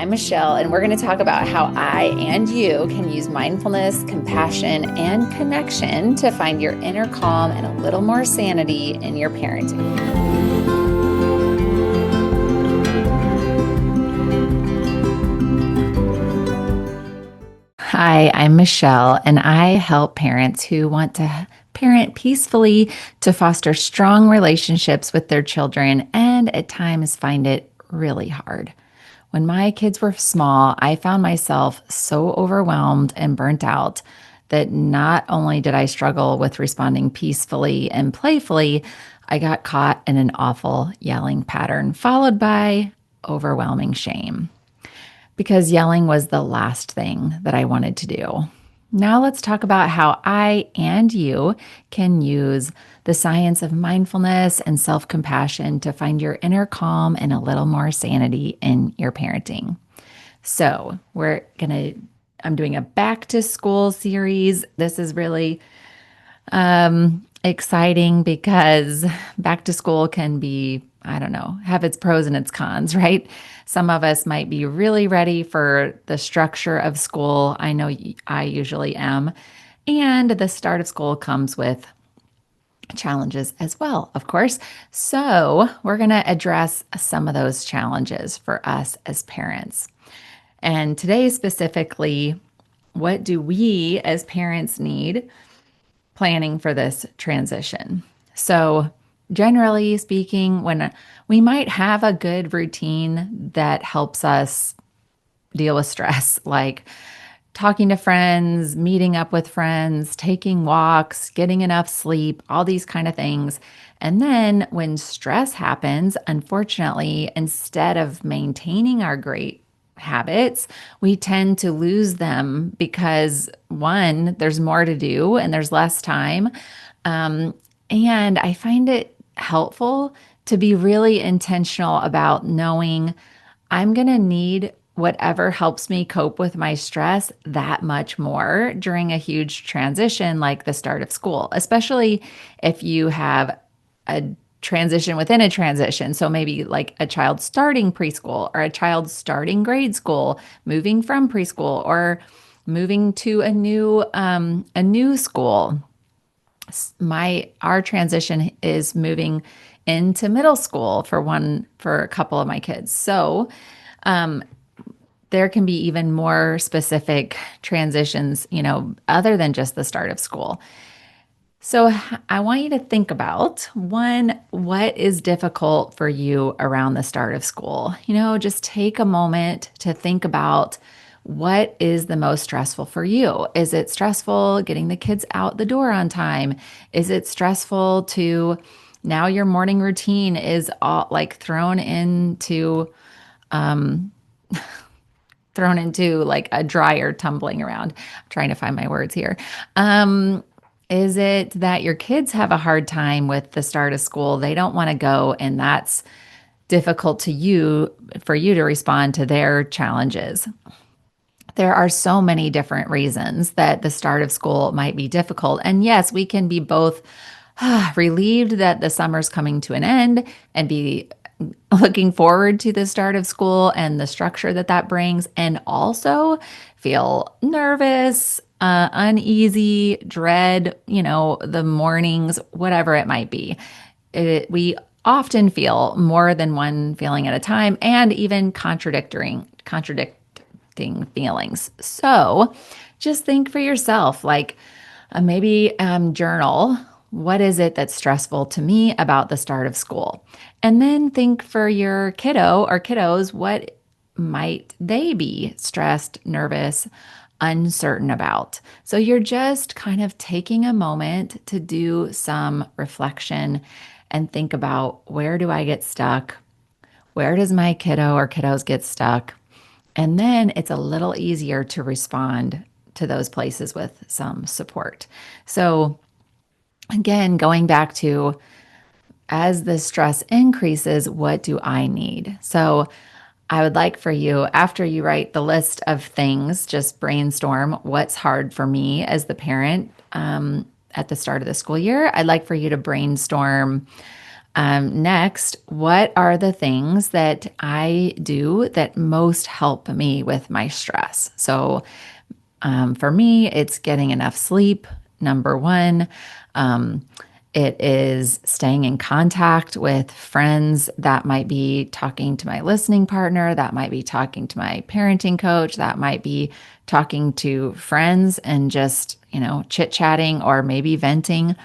I'm Michelle, and we're going to talk about how I and you can use mindfulness, compassion, and connection to find your inner calm and a little more sanity in your parenting. Hi, I'm Michelle, and I help parents who want to parent peacefully to foster strong relationships with their children and at times find it really hard. When my kids were small, I found myself so overwhelmed and burnt out that not only did I struggle with responding peacefully and playfully, I got caught in an awful yelling pattern, followed by overwhelming shame, because yelling was the last thing that I wanted to do. Now let's talk about how I and you can use the science of mindfulness and self-compassion to find your inner calm and a little more sanity in your parenting. So, I'm doing a back to school series. This is really exciting because back to school can be, I don't know, have its pros and its cons, right? Some of us might be really ready for the structure of school. I know I usually am. And the start of school comes with challenges as well, of course. So we're going to address some of those challenges for us as parents. And today specifically, what do we as parents need planning for this transition? So generally speaking, when we might have a good routine that helps us deal with stress, like talking to friends, meeting up with friends, taking walks, getting enough sleep, all these kind of things. And then when stress happens, unfortunately, instead of maintaining our great habits, we tend to lose them because one, there's more to do and there's less time. And I find it helpful to be really intentional about knowing I'm going to need whatever helps me cope with my stress that much more during a huge transition like the start of school, especially if you have a transition within a transition. So maybe like a child starting preschool or a child starting grade school, moving from preschool or moving to a new school. Our transition is moving into middle school for a couple of my kids. So there can be even more specific transitions, other than just the start of school. So I want you to think about one, what is difficult for you around the start of school? Just take a moment to think about what is the most stressful for you. Is it stressful getting the kids out the door on time? Is it stressful to now your morning routine is all like thrown into like a dryer tumbling around? I'm trying to find my words here. Is it that your kids have a hard time with the start of school? They don't want to go, and that's difficult for you to respond to their challenges. There are so many different reasons that the start of school might be difficult. And yes, we can be both relieved that the summer's coming to an end and be looking forward to the start of school and the structure that brings, and also feel nervous, uneasy, dread, the mornings, whatever it might be. We often feel more than one feeling at a time, and even contradicting feelings. So just think for yourself, like maybe journal. What is it that's stressful to me about the start of school? And then think for your kiddo or kiddos, what might they be stressed, nervous, uncertain about? So you're just kind of taking a moment to do some reflection and think about, where do I get stuck? Where does my kiddo or kiddos get stuck? And then it's a little easier to respond to those places with some support. So again, going back to, as the stress increases, what do I need? So I would like for you, after you write the list of things, just brainstorm what's hard for me as the parent at the start of the school year. I'd like for you to brainstorm Next, what are the things that I do that most help me with my stress? So, for me, it's getting enough sleep, number one. Um, it is staying in contact with friends. That might be talking to my listening partner. That might be talking to my parenting coach. That might be talking to friends and just, chit chatting or maybe venting.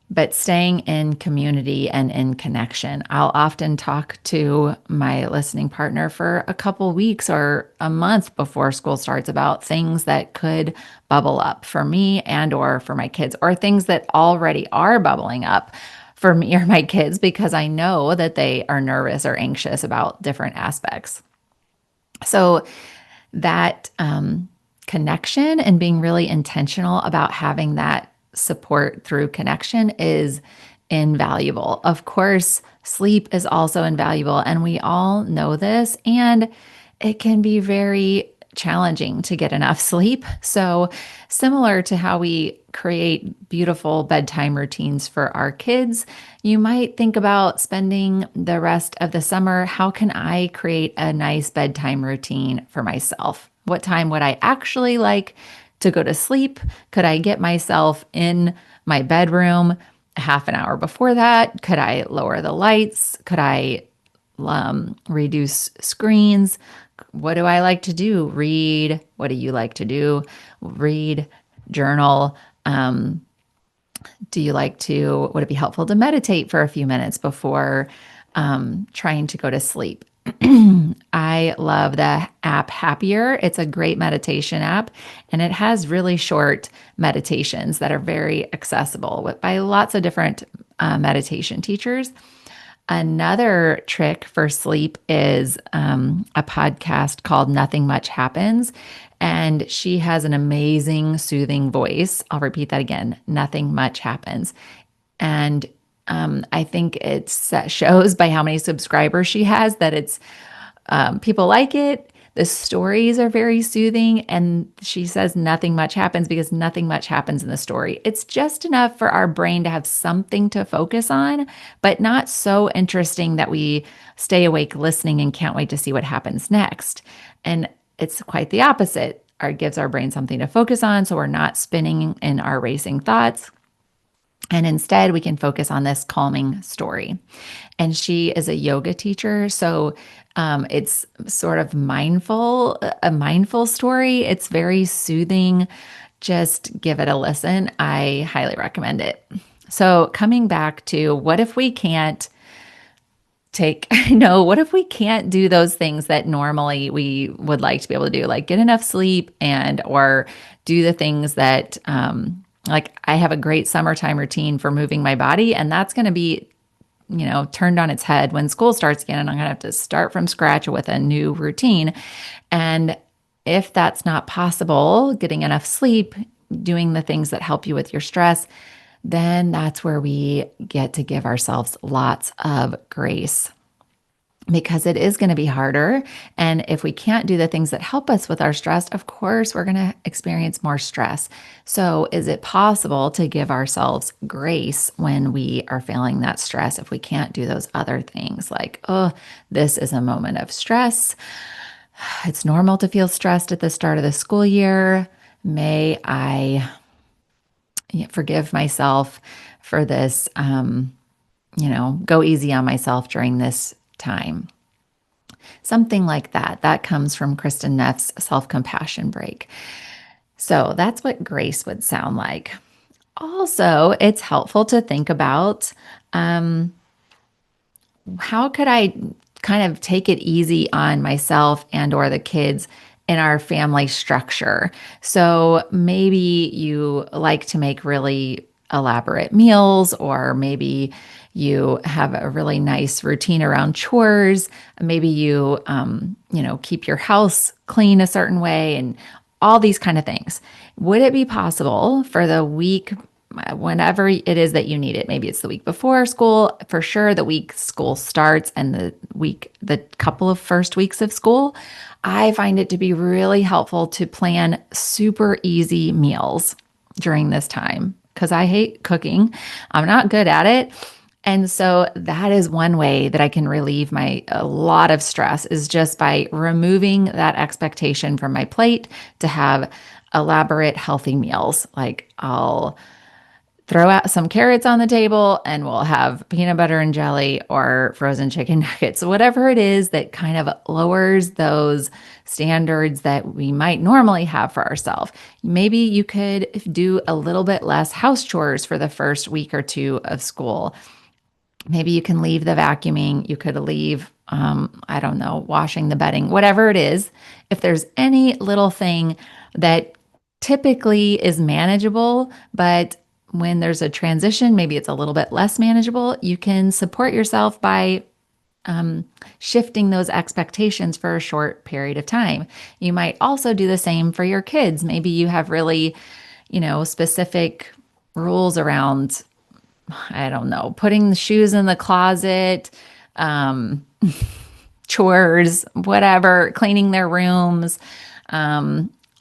But staying in community and in connection. I'll often talk to my listening partner for a couple weeks or a month before school starts about things that could bubble up for me and or for my kids, or things that already are bubbling up for me or my kids because I know that they are nervous or anxious about different aspects. So that connection and being really intentional about having that support through connection is invaluable. Of course, sleep is also invaluable, and we all know this, and it can be very challenging to get enough sleep. So, similar to how we create beautiful bedtime routines for our kids, you might think about spending the rest of the summer. How can I create a nice bedtime routine for myself? What time would I actually like to go to sleep? Could I get myself in my bedroom half an hour before that? Could I lower the lights? Could I reduce screens? What do I like to do? Read. What do you like to do? Read, journal. Do you like to, would it be helpful to meditate for a few minutes before trying to go to sleep? I love the app Happier. It's a great meditation app, and it has really short meditations that are very accessible by lots of different meditation teachers. Another trick for sleep is a podcast called Nothing Much Happens. And she has an amazing, soothing voice. I'll repeat that again. Nothing much happens. And I think it shows by how many subscribers she has that it's people like it. The stories are very soothing. And she says nothing much happens because nothing much happens in the story. It's just enough for our brain to have something to focus on, but not so interesting that we stay awake listening and can't wait to see what happens next. And it's quite the opposite. It gives our brain something to focus on so we're not spinning in our racing thoughts. And instead, we can focus on this calming story. And she is a yoga teacher. So it's sort of a mindful story. It's very soothing. Just give it a listen. I highly recommend it. So coming back to what if we can't what if we can't do those things that normally we would like to be able to do, like get enough sleep and or do the things that like I have a great summertime routine for moving my body, and that's going to be turned on its head when school starts again, and I'm going to have to start from scratch with a new routine. And if that's not possible, getting enough sleep, doing the things that help you with your stress, then that's where we get to give ourselves lots of grace, because it is going to be harder. And if we can't do the things that help us with our stress, of course, we're going to experience more stress. So is it possible to give ourselves grace when we are feeling that stress if we can't do those other things like, oh, this is a moment of stress. It's normal to feel stressed at the start of the school year. May I forgive myself for this, go easy on myself during this time. Something like that. That comes from Kristen Neff's self-compassion break. So that's what grace would sound like. Also, it's helpful to think about how could I kind of take it easy on myself and or the kids in our family structure. So maybe you like to make really elaborate meals, or maybe you have a really nice routine around chores. Maybe you, keep your house clean a certain way and all these kind of things. Would it be possible for the week, whenever it is that you need it? Maybe it's the week before school, for sure, the week school starts, and the couple of first weeks of school. I find it to be really helpful to plan super easy meals during this time because I hate cooking. I'm not good at it. And so that is one way that I can relieve my a lot of stress is just by removing that expectation from my plate to have elaborate healthy meals. Like I'll throw out some carrots on the table and we'll have peanut butter and jelly or frozen chicken nuggets, whatever it is that kind of lowers those standards that we might normally have for ourselves. Maybe you could do a little bit less house chores for the first week or two of school. Maybe you can leave the vacuuming. You could leave, I don't know, washing the bedding, whatever it is. If there's any little thing that typically is manageable, but when there's a transition, maybe it's a little bit less manageable, you can support yourself by shifting those expectations for a short period of time. You might also do the same for your kids. Maybe you have really, specific rules around, I don't know, putting the shoes in the closet, um, chores, whatever, cleaning their rooms,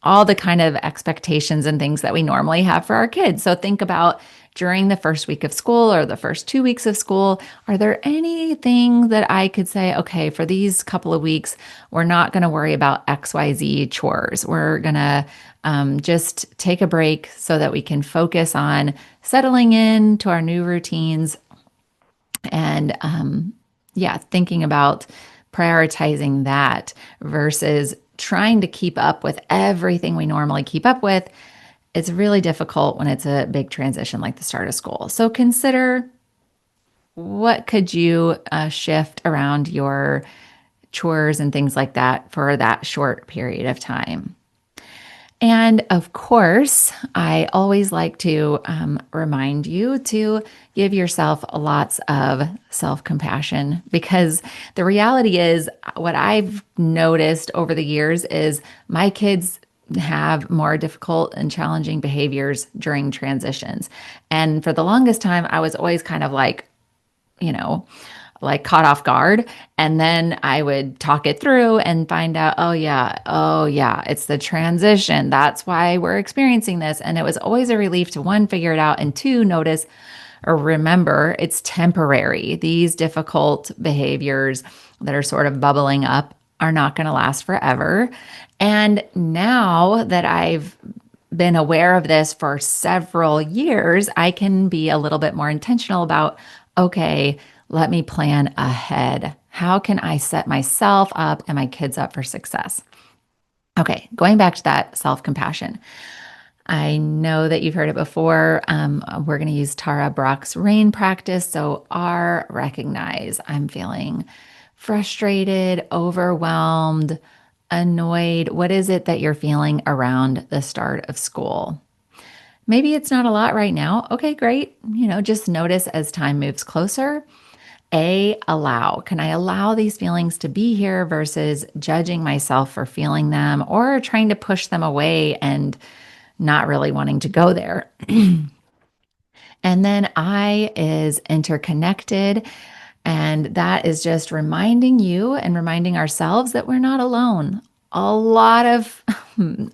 all the kind of expectations and things that we normally have for our kids. So think about during the first week of school or the first 2 weeks of school, are there anything that I could say, okay, for these couple of weeks, we're not going to worry about XYZ chores. We're going to just take a break so that we can focus on settling in to our new routines and, yeah, thinking about prioritizing that versus trying to keep up with everything we normally keep up with. It's really difficult when it's a big transition like the start of school. So consider what could you shift around your chores and things like that for that short period of time. And of course, I always like to remind you to give yourself lots of self compassion because the reality is, what I've noticed over the years is my kids have more difficult and challenging behaviors during transitions. And for the longest time, I was always kind of you know, like caught off guard. And then I would talk it through and find out, oh yeah, it's the transition. That's why we're experiencing this. And it was always a relief to one, figure it out, and two, notice or remember it's temporary. These difficult behaviors that are sort of bubbling up are not going to last forever. And now that I've been aware of this for several years, I can be a little bit more intentional about, okay, let me plan ahead. How can I set myself up and my kids up for success? Okay, going back to that self compassion. I know that you've heard it before. We're going to use Tara Brach's RAIN practice. So, R, recognize I'm feeling frustrated, overwhelmed, annoyed. What is it that you're feeling around the start of school? Maybe it's not a lot right now. Okay, great. Just notice as time moves closer. A, allow. Can I allow these feelings to be here versus judging myself for feeling them or trying to push them away and not really wanting to go there? And then I is interconnected. And that is just reminding you and reminding ourselves that we're not alone. A lot of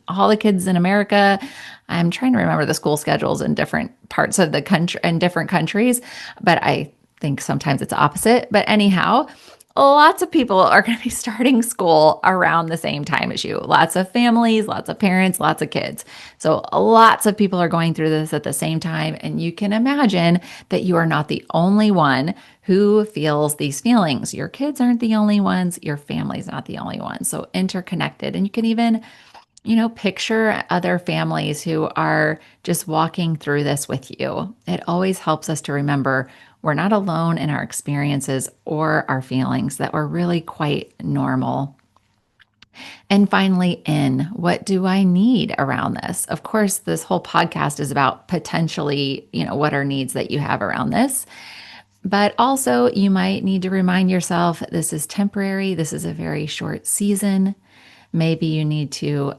all the kids in America, I'm trying to remember the school schedules in different parts of the country and different countries, but I think sometimes it's opposite. But anyhow, lots of people are going to be starting school around the same time as you. Lots of families, lots of parents, lots of kids. So lots of people are going through this at the same time. And you can imagine that you are not the only one who feels these feelings. Your kids aren't the only ones. Your family's not the only one. So interconnected. And you can even picture other families who are just walking through this with you. It always helps us to remember we're not alone in our experiences or our feelings, that we're really quite normal. And finally, what do I need around this? Of course, this whole podcast is about potentially, what are needs that you have around this. But also, you might need to remind yourself this is temporary. This is a very short season. Maybe you need to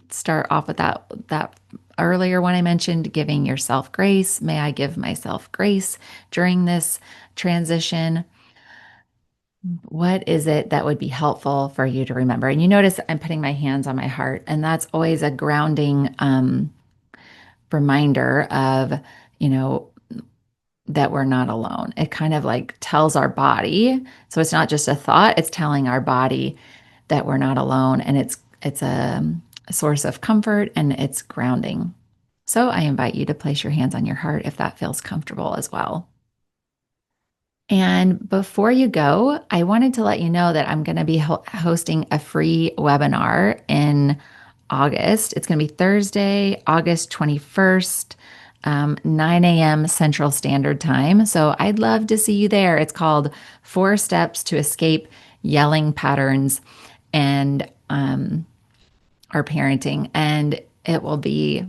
start off with that earlier one I mentioned, giving yourself grace. May I give myself grace during this transition? What is it that would be helpful for you to remember? And you notice I'm putting my hands on my heart, and that's always a grounding reminder of, you know, that we're not alone. It kind of like tells our body. So it's not just a thought, it's telling our body that we're not alone, and it's a source of comfort and it's grounding. So I invite you to place your hands on your heart if that feels comfortable as well. And before you go, I wanted to let you know that I'm going to be hosting a free webinar in August. It's going to be Thursday, August 21st, 9 a.m. Central Standard Time. So I'd love to see you there. It's called Four Steps to Escape Yelling Patterns and Our Parenting. And it will be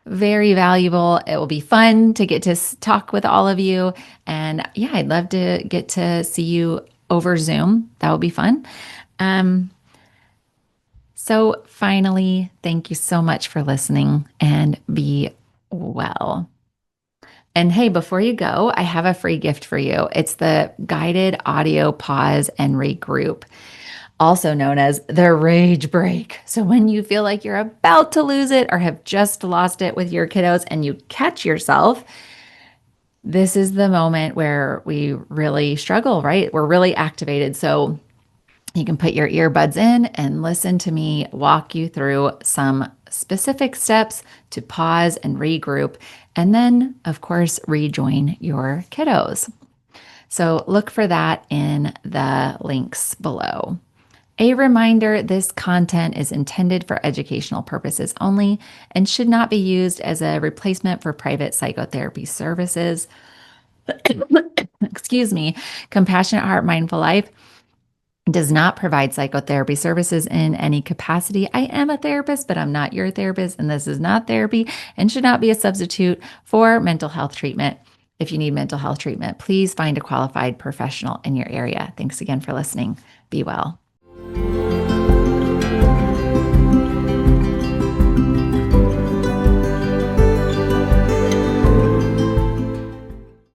very valuable. It will be fun to get to talk with all of you. And yeah, I'd love to get to see you over Zoom. That would be fun. Um, so, finally, thank you so much for listening and be well. And hey, before you go, I have a free gift for you. It's the guided audio pause and regroup, also known as the rage break. So when you feel like you're about to lose it or have just lost it with your kiddos and you catch yourself, this is the moment where we really struggle, right? We're really activated. So you can put your earbuds in and listen to me walk you through some specific steps to pause and regroup, and then, of course, rejoin your kiddos. So look for that in the links below. A reminder, this content is intended for educational purposes only and should not be used as a replacement for private psychotherapy services. Excuse me. Compassionate Heart Mindful Life does not provide psychotherapy services in any capacity. I am a therapist, but I'm not your therapist, and this is not therapy and should not be a substitute for mental health treatment. If you need mental health treatment, please find a qualified professional in your area. Thanks again for listening. Be well.